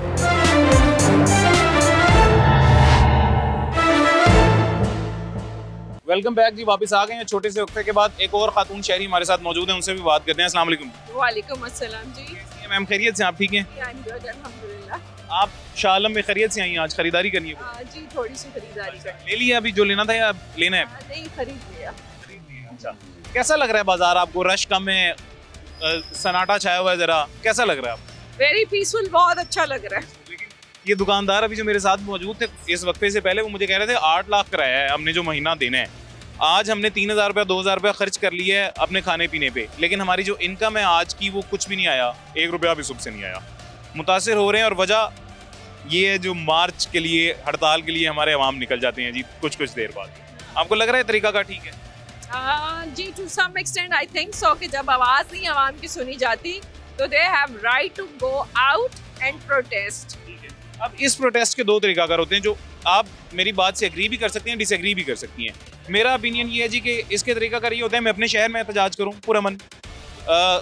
वेलकम बैक जी, वापस आ गए हैं छोटे से वक्फे के बाद। एक और खातून शहरी हमारे साथ मौजूद हैं, उनसे भी बात करते हैं। अस्सलाम वालेकुम। वालेकुम अस्सलाम जी। मैम खैरियत से? आप ठीक हैं? अल्हम्दुलिल्लाह। आप शाह आलम में खैरियत से आई हैं? आज खरीदारी करनी है? जी, थोड़ी सी खरीदारी ले लिया अभी जो लेना था या लेना है? नहीं, खरीद लिया। अच्छा, कैसा लग रहा है बाजार आपको? रश कम है, सन्नाटा छाया हुआ है, जरा कैसा लग रहा है आपको? वेरी पीसफुल, बहुत अच्छा लग रहा है। ये दुकानदार अभी जो मेरे साथ मौजूद थे इस वक्फे से पहले, वो मुझे कह रहे थे 8 लाख किराया है हमने जो महीना देना है। आज हमने 3000 रुपया 2000 रुपया खर्च कर लिया है अपने खाने पीने पे, लेकिन हमारी जो इनकम है आज की वो कुछ भी नहीं आया, 1 रुपया भी सुबह से नहीं आया। मुतासिर हो रहे हैं और वजह ये है जो मार्च के लिए, हड़ताल के लिए हमारे अवाम निकल जाते हैं जी कुछ देर बाद। आपको लग रहा है तरीका का ठीक है? जी, to some extent I think so कि जब आवाज़ नहीं आवाम की सुनी जाती तो they have right to go out and protest. अब इस प्रोटेस्ट के 2 तरीकाकार होते हैं जो आप मेरी बात से एग्री भी कर सकती हैं, डिसएग्री भी कर सकती हैं। मेरा ओपिनियन ये है जी कि इसके तरीकाकार ये होता है, मैं अपने शहर में एहतजाज करूँ पूरा मन,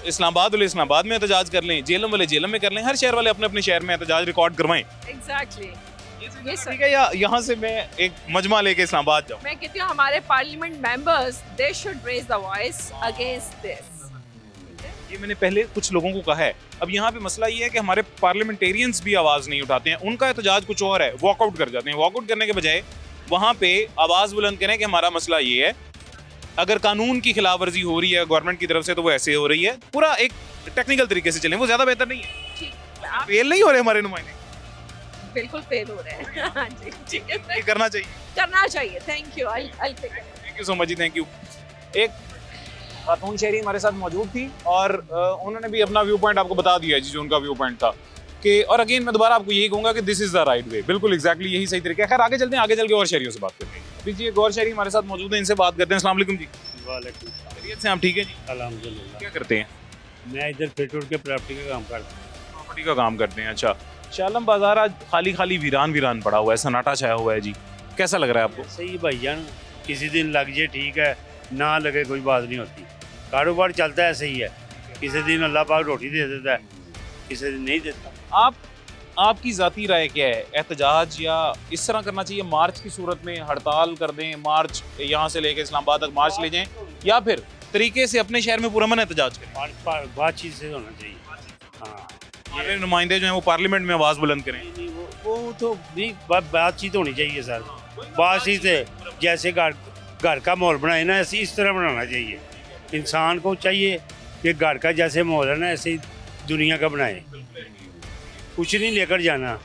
इस्लामाबाद वाले इस्लामाबाद में एहतजाज कर लें, जेलम वाले जेलम में कर लें, हर शहर वाले अपने अपने शहर में एहतजाज रिकॉर्ड करवाएं। एग्जैक्टली, ये ठीक है, या यहाँ से मैं एक मजमा लेके इस्लामाबाद जाऊँ? मैं कहती हूँ हमारे parliament members they should raise the voice against this. ये मैंने पहले कुछ लोगों को कहा है। अब यहाँ पे मसला ये है कि हमारे पार्लियामेंटेरियंस भी आवाज़ नहीं उठाते हैं, उनका एहतजाज कुछ और है, वॉकआउट कर जाते हैं। वॉकआउट करने के बजाय वहाँ पे आवाज़ बुलंद करें कि हमारा मसला ये है, अगर कानून की खिलाफ वर्जी हो रही है गवर्नमेंट की तरफ से तो वो ऐसे हो रही है, पूरा एक टेक्निकल तरीके से चलें, वो ज़्यादा बेहतर नहीं है। फेल नहीं हो रहे हमारे नुमाइंदे? बिल्कुल फेल हो रहे हैं। हाँ जी, ठीक है, ये करना चाहिए। Thank you, thank you so much ji, thank you. एक खातून शहरी हमारे साथ मौजूद थी और उन्होंने भी अपना व्यू पॉइंट आपको बता दिया जी, जो उनका व्यू पॉइंट था कि, और अगेन मैं दोबारा आपको यही कहूँगा कि this is the right way, बिल्कुल एग्जैक्टली यही सही तरीका है। खैर आगे चलते हैं, आगे चल के और शहरियों से बात करते हैं। अभी जी एक और शहरी हमारे साथ मौजूद है, इनसे बात करते हैं। अस्सलाम वालेकुम जी। वालेकुम। खैरियत से? आप ठीक है जी? अल्हम्दुलिल्लाह। क्या करते हैं? मैं इधर फिट के प्रॉपर्टी का काम करता हूँ। प्रॉपर्टी का काम करते हैं, अच्छा। शाह आलम बाजार आज खाली वीरान पड़ा हुआ है, सन्नाटा छाया हुआ है जी, कैसा लग रहा है आपको? सही भाईजान, किसी दिन लग जाए ठीक है, ना लगे कोई बात नहीं होती, कारोबार चलता है, सही है। किसी दिन अल्लाह पाक रोटी दे देता है, किसी दिन नहीं देता। आपकी ज़ाती राय क्या है? एहतजाज या इस तरह करना चाहिए, मार्च की सूरत में हड़ताल कर दें, मार्च यहाँ से लेकर इस्लामाबाद तक मार्च ले जाएं, या फिर तरीके से अपने शहर में पुरअमन एहतजाज करें? बातचीत से होना चाहिए। हाँ, हमारे नुमाइंदे जो हैं वो पार्लियामेंट में आवाज़ बुलंद करें। वो तो भी बातचीत होनी चाहिए सर। बातचीत से जैसे घर का माहौल बनाए ना, ऐसे इस तरह बनाना चाहिए। इंसान को चाहिए कि घर का जैसे माहौल है ना, ऐसे ही दुनिया का बनाए। कुछ नहीं लेकर जाना।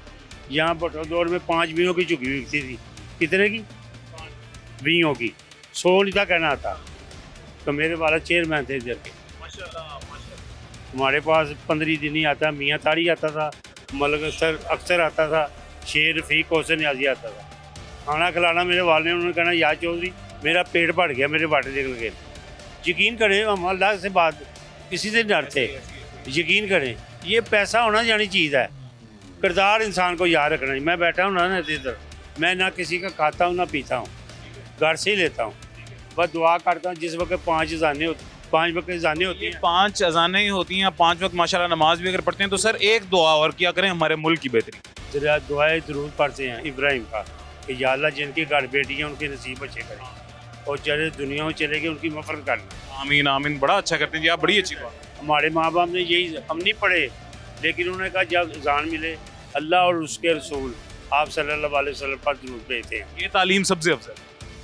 यहाँ बटो दौर में 5 बीओं की झुकी बिकती थी। कितने की? 20 बीओं की। 100 नहीं था कहना आता। तो मेरे वाला चेयरमैन थे इधर के। हमारे पास 15 दिन ही आता, मियाँ ताड़ी आता था, मलक अक्सर आता था, शेर रफीक हुसैन न्याजी आता था। खाना खिलाना मेरे वाले ने, उन्होंने कहना या चौधरी मेरा पेट बढ़ गया, मेरे बाटे निकल गए। यकीन करें, हम अल्लाह से बात किसी से डरते। यकीन करें, ये पैसा होना जानी चीज़ है। किरदार इंसान को याद रखना चाहिए। मैं बैठा हूँ ना इधर, मैं ना किसी का खाता हूँ ना पीता हूँ, घर से ही लेता हूँ। बस दुआ करता हूँ। जिस वक्त 5 अज़ानें होती, 5 वक्त अज़ानें होती हैं, 5 अज़ानें ही होती हैं, 5 वक्त माशाल्लाह नमाज भी अगर पढ़ते हैं तो सर एक दुआ और क्या करें हमारे मुल्क की बेहतरी? जरा दुआएं ज़रूर पढ़ते हैं इब्राहिम का कि या अल्लाह जिनके घर बेटी हैं उनके नसीब अच्छे करें, और जरे दुनिया में चले गए उनकी मफ़रत करना। आमीन आमीन। बड़ा अच्छा करते हैं जी आप, बड़ी अच्छी बात। हमारे माँ बाप ने यही, हम नहीं पढ़े, लेकिन उन्होंने कहा जब अज़ान मिले अल्लाह और उसके रसूल आप सल्लल्लाहु अलैहि वसल्लम पर दुरूद भेजते हैं। ये तालीम सबसे अफजल।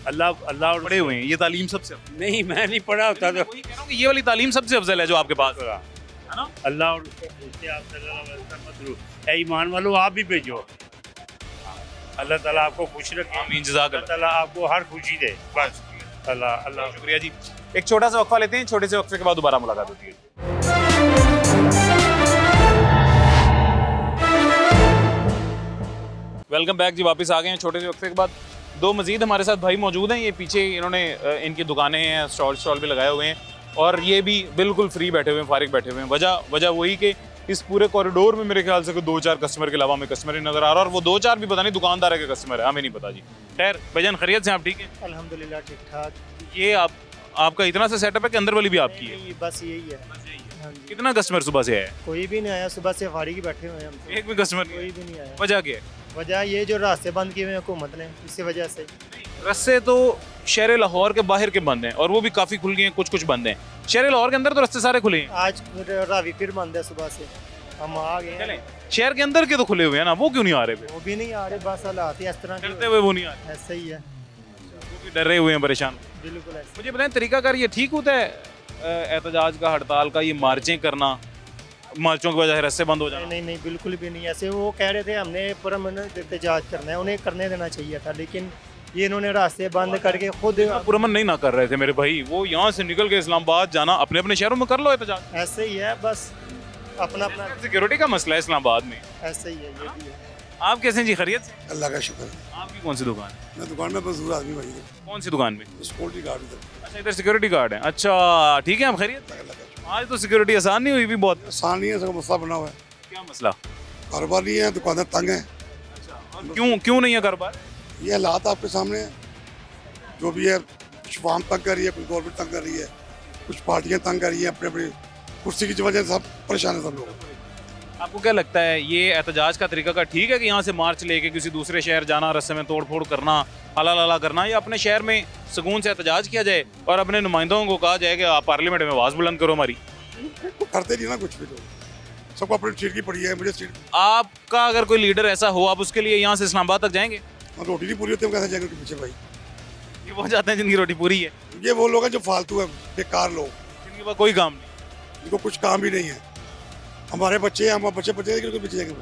अल्लाह और पढ़े हुए हैं, ये तालीम सबसे अफजल। नहीं, मैं नहीं पढ़ा होता तो वही कह रहा हूँ कि ये वाली तालीम सबसे अफजल है जो आपके पास है ना। अल्लाह और उसके भेजते आप सल्लल्लाहु अलैहि वसल्लम पर दुरूद। ऐ ईमान वालों, आप भी भेजो। अल्लाह ताला आपको खुश रखे। आमीन। जज़ाक अल्लाह ताला आपको हर खुशी दे। बस अल्लाह शुक्रिया जी। एक छोटा सा वक्फा लेते हैं, छोटे से वक्फे के बाद दोबारा मुलाकात होती है। वेलकम बैक जी, वापस आ गए हैं छोटे से वक्फे के बाद। 2 मजीद हमारे साथ भाई मौजूद हैं। ये पीछे इन्होंने इनकी दुकानें हैं, स्टॉल भी लगाए हुए हैं, और ये भी बिल्कुल फ्री बैठे हुए हैं, फारिग बैठे हुए हैं। वजह वही कि इस पूरे कॉरिडोर में मेरे ख्याल से कोई 2-4 कस्टमर के अलावा हमें कस्टमर ही नजर आ रहा है, और वो 2-4 भी पता नहीं दुकानदार के कस्टमर है, हमें नहीं पता जी। खैर भाईजान, खैरियत से आप ठीक है? अल्हम्दुलिल्लाह ठीक ठाक। ये आपका इतना सा सेटअप है कि अंदर वाली भी आपकी है? बस यही है। हाँ जी। कितना कस्टमर सुबह से आया? कोई भी नहीं आया, सुबह से फारिग ही बैठे हुए हैं हम। एक भी कस्टमर कोई भी नहीं आया। वजह क्या है? वजह ये जो रास्ते बंद किए हुए हैं हुकूमत ने, इसी वजह से। रास्ते तो शहर लाहौर के बाहर के बंद हैं, और वो भी काफ़ी खुल गए हैं, कुछ बंद हैं। शहर लाहौर के अंदर तो रास्ते सारे खुले हैं। आज रावी फिर बंद है, सुबह से हम आ गए हैं। शहर के अंदर के तो खुले हुए हैं ना, वो क्यों नहीं आ रहे? वो भी नहीं आ रहे, बस हालात इस तरह करते हुए वो नहीं आ रहे, ऐसा ही है। वो भी डर रहे हुए हैं, परेशान। बिल्कुल ऐसा। मुझे बताएं, तरीकाकार ये ठीक होता है एहतजाज का, हड़ताल का, ये मार्चें करना, मार्चों की वजह रास्ते बंद हो जाए? नहीं, बिल्कुल भी नहीं। ऐसे वो कह रहे थे हमने पुरअमन एहतजाज करना है, उन्हें करने देना चाहिए था, लेकिन ये इन्होंने रास्ते बंद करके खुद पुरअमन नहीं ना कर रहे थे मेरे भाई। वो यहाँ से निकल के इस्लामाबाद जाना, अपने अपने शहरों में कर लो एहतजाज। ऐसे ही है, बस अपना सिक्योरिटी का मसला है इस्लामाबाद में। ऐसे ही है, ये भी है। आप कैसे जी? खैरियत से? अल्लाह का शुक्र। आपकी कौन सी दुकान है? मैं दुकान में मजदूर आदमी भाई। कौन सी दुकान में? सिक्योरिटी गार्ड इधर। अच्छा, इधर सिक्योरिटी गार्ड है। अच्छा ठीक है, आप खैरियत? आज तो सिक्योरिटी आसान नहीं हुई भी, बहुत आसान नहीं है, सब मसला बना हुआ है। क्या मसला? कारोबार नहीं है, दुकानदार तंग है। क्यों नहीं है कारोबार? ये हालात आपके सामने है, जो भी है। कुछ फार्म तंग कर रही है, कुछ गवर्नमेंट तंग कर रही है, कुछ पार्टियां तंग कर रही है, अपने अपनी कुर्सी की वजह से सब परेशान है सब लोग। आपको क्या लगता है, ये एहतजाज का तरीका का ठीक है कि यहाँ से मार्च लेके किसी दूसरे शहर जाना, रास्ते में तोड़ फोड़ करना, हला करना, या अपने शहर में सुकून से एहतजाज किया जाए और अपने नुमाइंदों को कहा जाए कि आप पार्लियामेंट में आवाज़ बुलंद करो हमारी? करते नहीं ना कुछ भी, लोग सबको अपनी सीट की पड़ी है। मुझे सीट, आपका अगर कोई लीडर ऐसा हो, आप उसके लिए यहाँ से इस्लामाबाद तक जाएंगे? रोटी नहीं पूरी होती, हम कैसे जाएंगे उनके पीछे भाई? ये वो जाते हैं जिनकी रोटी पूरी है। ये वो लोग हैं जो फालतू है, बेकार लोग, जिनके पास कोई काम नहीं, जिनको कुछ काम भी नहीं है। हमारे बच्चे हैं, हम बच्चे पीछे जाएंगे।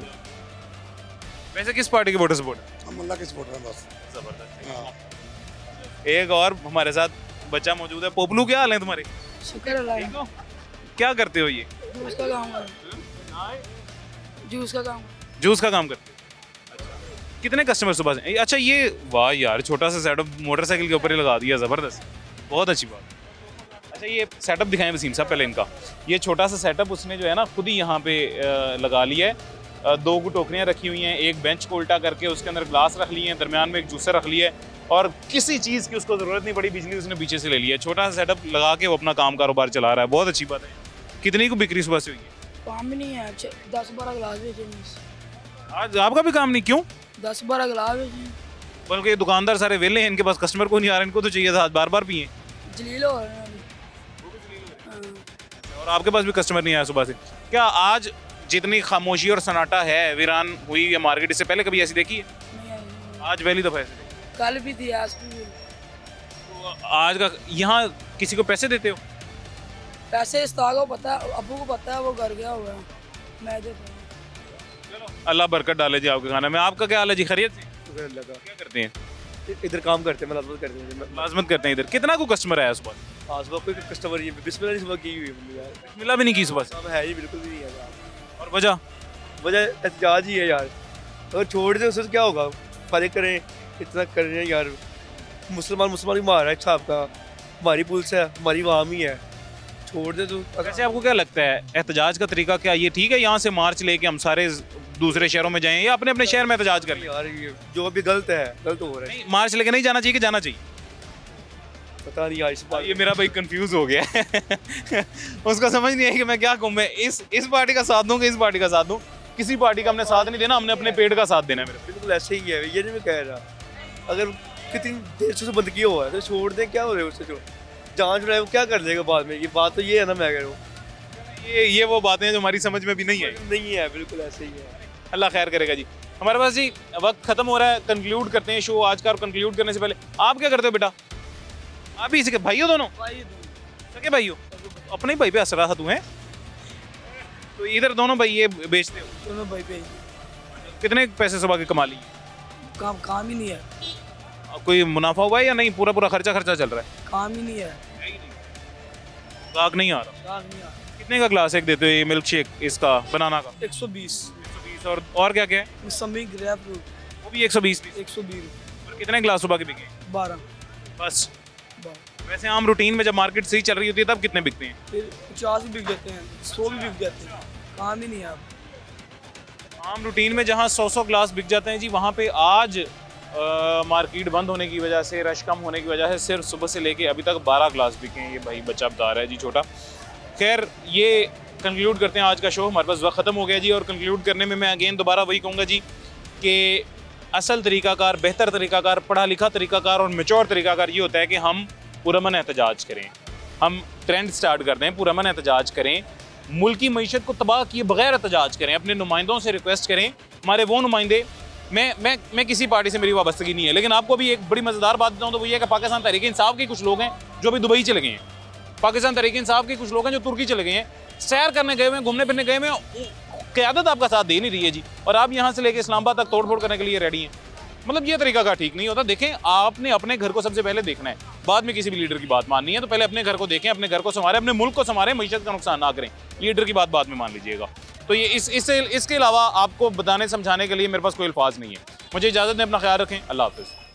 वैसे किस पार्टी के वोटर सपोर्ट? हम अल्लाह के सपोर्ट हैं बस। जबरदस्त। एक और हमारे साथ बच्चा मौजूद है। पोपलू, क्या हाल है तुम्हारे? शुक्र अल्लाह। क्या करते हो? ये जूस का काम जूस का काम करते हो? कितने कस्टमर सुबह से? अच्छा, ये वाह यार, छोटा सा सेटअप मोटरसाइकिल के ऊपर ही लगा दिया, ज़बरदस्त, बहुत अच्छी बात। अच्छा, ये सेटअप दिखाएं वसीम साहब पहले इनका। ये छोटा सा सेटअप उसने जो है ना खुद ही यहाँ पे लगा लिया है। 2 टोकरियाँ रखी हुई हैं, एक बेंच को उल्टा करके उसके अंदर ग्लास रख लिए हैं, दरमियान में एक जूसर रख लिया है, और किसी चीज़ की उसको ज़रूरत नहीं पड़ी, बिजली उसने पीछे से ले लिया है। छोटा सा सेटअप लगा के वो अपना काम कारोबार चला रहा है, बहुत अच्छी बात है। कितनी को बिक्री सुबह से हुई है? काम भी नहीं है, 10-12 गिलास बेचे। आज आपका भी काम नहीं, क्यों? 10-12 गिलास है जी। बल्कि दुकानदार सारे वेले हैं, इनके पास कस्टमर को नहीं आ रहा, इनको तो चाहिए था बार बार पिए। जलील हो रहे हैं अभी। और आपके पास भी कस्टमर नहीं आया सुबह से। क्या आज जितनी खामोशी और सन्नाटा है, वीरान हुई है मार्केट, इससे पहले कभी ऐसी देखी है? आज पहली दफा ऐसी देखी। कल भी थी, आज भी। तो आज का यहाँ किसी को पैसे देते हो? पैसे इस्ताद को पता है, अबू को पता है, वो घर गया हुआ है, मैं देता हूँ। अल्लाह बरकत डाले जी आपके खाने में। आपका क्या हाल है जी, खैरियत से? क्या करते हैं? इधर काम करते हैं, मुलाजमत करते हैं। मुलाजमत करते हैं इधर। कितना को कस्टमर आया सुबह? आज सुबह कोई कस्टमर ही बिस्मिल्लाह नहीं सुबह की हुई है, मिला भी नहीं की सुबह से? अब है ही बिल्कुल भी नहीं है। और वजह एहतजाज ही है यार, अगर छोड़ दें उससे क्या होगा? फर्क करें, इतना कर रहे हैं यार, मुसलमान ही मार रहा है साहब का, हमारी पुलिस है, हमारी आवाम ही है, छोड़ दे तो। वैसे आपको क्या लगता है एहतजाज का तरीका क्या ये ठीक है, यहाँ से मार्च लेके हम सारे दूसरे शहरों में जाएं या अपने अपने शहर में एहतजाज कर लें? यार ये जो अभी गलत है, गलत हो रहा है। मार्च लेके नहीं जाना चाहिए कि जाना चाहिए? पता नहीं यार, इस बार ये मेरा भाई कंफ्यूज हो गया है उसका समझ नहीं है कि मैं क्या कहूँ। मैं इस पार्टी का साथ दूँ कि इस पार्टी का साथ दूँ? किसी पार्टी का हमने साथ नहीं देना, हमने अपने पेट का साथ देना है। मेरे बिल्कुल ऐसे ही है, ये नहीं मैं कह रहा। अगर कितनी देर से बंद किया हुआ है तो छोड़ दें, क्या हो रहा है उससे? जो जांच रहा है वो क्या कर देगा बाद में? ये बात तो ये है ना, मैं कह रहा हूँ ये वो बातें हैं जो हमारी समझ में भी नहीं है। नहीं है, बिल्कुल ऐसे ही है। अल्लाह खैर करेगा जी। हमारे पास जी वक्त खत्म हो रहा है, कंक्लूड करते हैं शो आज का। और कंक्लूड करने से पहले आप क्या करते हो बेटा? आप ही इसी के भाई हो दोनों? सके भाई हो? अपने ही भाई पे हंस रहा था तू है? तो इधर दोनों भाई ये बेचते हो? दोनों भाई पे। कितने पैसे सुबह के कमा लिए? काम ही नहीं है। कोई मुनाफा हुआ है या नहीं? पूरा खर्चा चल रहा है? काम ही नहीं है, गाहक नहीं आ रहा। कितने का ग्लास एक देते हो ये मिल्क शेक इसका बनाना का? 120। और क्या क्या है? मौसमी ग्रेप फ्रूट, वो भी 120। 120। और कितने ग्लास सुबह के बिके? 12 बस। वैसे आम रूटीन में जब मार्केट सही चल रही होती है तब कितने बिकते हैं? फिर 50 भी बिक जाते हैं, 100 भी बिक जाते हैं। काम ही नहीं है। आम रूटीन में जहाँ 100 ग्लास बिक जाते हैं जी, वहाँ पे आज मार्केट बंद होने की वजह से, रश कम होने की वजह से सिर्फ सुबह से लेके अभी तक 12 ग्लास बिके हैं। ये भाई बच्चा बता रहा है जी, छोटा। खैर ये कंक्लूड करते हैं आज का शो, हमारे पास वक्त ख़त्म हो गया जी। और कंक्लूड करने में मैं अगेन दोबारा वही कहूँगा जी कि असल तरीकाकार, बेहतर तरीकाकार, पढ़ा लिखा तरीकाकार और मेच्योर तरीकाकार ये होता है कि हम पुरअमन एहतजाज करें, हम ट्रेंड स्टार्ट कर दें, पुरअमन एहतजाज करें, मुल्की मईशत को तबाह किए बगैर एहतजाज करें, अपने नुमाइंदों से रिक्वेस्ट करें। हमारे वो नुमाइंदे, मैं किसी पार्टी से मेरी वाबस्तगी नहीं है, लेकिन आपको भी एक बड़ी मज़ेदार बात बताऊँ तो वो ये है कि पाकिस्तान तहरीक इंसाफ के कुछ लोग हैं जो अभी दुबई चले गए हैं, पाकिस्तान तहरीक इंसाफ के कुछ लोग हैं जो तुर्की चले गए हैं, सैर करने गए हुए हैं, घूमने फिरने गए हुए हैं, क़यादत आपका साथ दे नहीं रही है जी, और आप यहाँ से लेके इस्लामाबाद तक तोड़ फोड़ करने के लिए रेडी हैं। मतलब ये तरीका का ठीक नहीं होता। देखें, आपने अपने घर को सबसे पहले देखना है, बाद में किसी भी लीडर की बात माननी है तो पहले अपने घर को देखें, अपने घर को संवारें, अपने मुल्क को संवारें, मईशत का नुकसान ना करें। लीडर की बात बाद में मान लीजिएगा। तो ये इसके अलावा आपको बताने समझाने के लिए मेरे पास कोई अल्फाज नहीं है। मुझे इजाज़त दें, अपना ख्याल रखें, अल्लाह हाफ़िज़।